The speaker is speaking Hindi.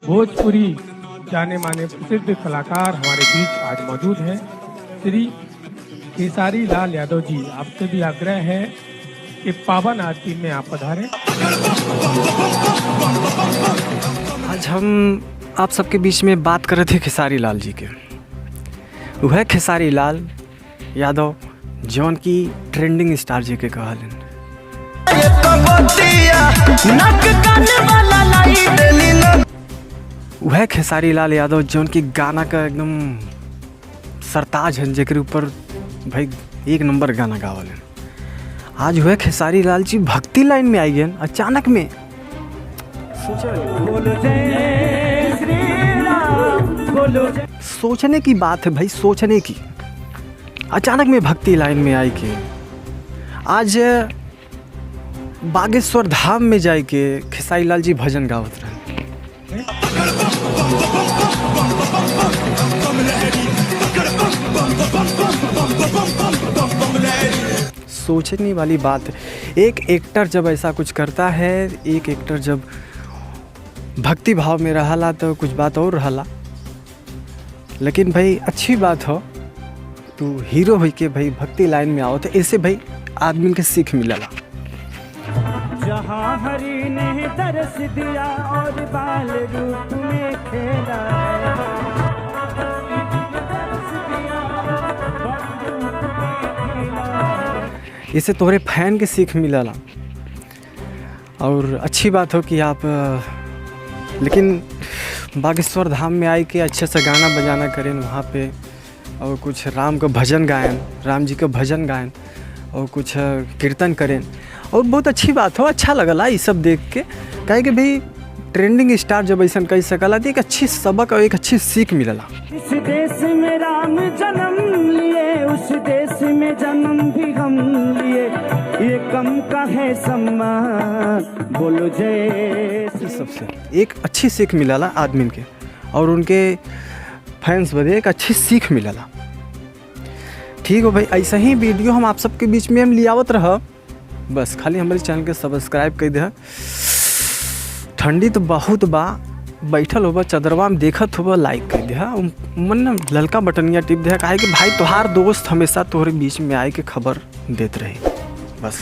भोजपुरी जाने माने प्रसिद्ध कलाकार हमारे बीच आज मौजूद हैं। श्री खेसारी लाल यादव जी, आपसे भी आग्रह है कि पावन आरती में आप पधारें। आज हम आप सबके बीच में बात कर रहे थे खेसारी लाल जी के। वह खेसारी लाल यादव जौन की ट्रेंडिंग स्टार जी के कहलन। वह खेसारी लाल यादव जौन की गाना का एकदम सरताज है, जेकर ऊपर भाई एक नंबर गाना गावल है। आज वह खेसारी लाल जी भक्ति लाइन में आई गए अचानक में। सोचने की बात है भाई, सोचने की। अचानक में भक्ति लाइन में आई के आज बागेश्वर धाम में जाए के खेसारी लाल जी भजन गावत रहे। सोचने वाली बात है। एक एक्टर जब ऐसा कुछ करता है, एक एक्टर जब भक्ति भाव में रहला तो कुछ बात और रहला। लेकिन भाई अच्छी बात हो तू हीरो हो के भाई भक्ति लाइन में आओ तो ऐसे भाई आदमी के सीख मिलला। जहाँ हरि ने दर्श दिया और बाल रूप में खेला, इसे तोहरे फैन के सीख मिलला। और अच्छी बात हो कि आप लेकिन बागेश्वर धाम में आए के अच्छे से गाना बजाना करें वहाँ पे, और कुछ राम का भजन गायन, राम जी का भजन गायन, और कुछ कीर्तन करें। और बहुत अच्छी बात हो, अच्छा लगला ये सब देख के। कहे कि भाई ट्रेंडिंग स्टार जब ऐसा कह सकला तो एक अच्छी सबक और एक अच्छी सीख मिलला। इस देश में राम जन्म लिए, उस देश में जन्म भी हम लिए, ये कम का है सम्मान, बोलो जय। सबसे एक अच्छी सीख मिलला आदमी के, और उनके फैंस बदे एक अच्छी सीख मिलला। ठीक हो भाई, ऐसा ही वीडियो हम आप सबके बीच में हम लियावत रह। बस खाली हमारे चैनल के सब्सक्राइब कर दे। ठंडी तो बहुत बा, बैठल होबा चदरवा में देखत होबा, लाइक कर दे। मन ललका बटनिया टिप दे, काहे कि भाई तोहार दोस्त हमेशा तोहरे बीच में आए के खबर देते रहे। बस।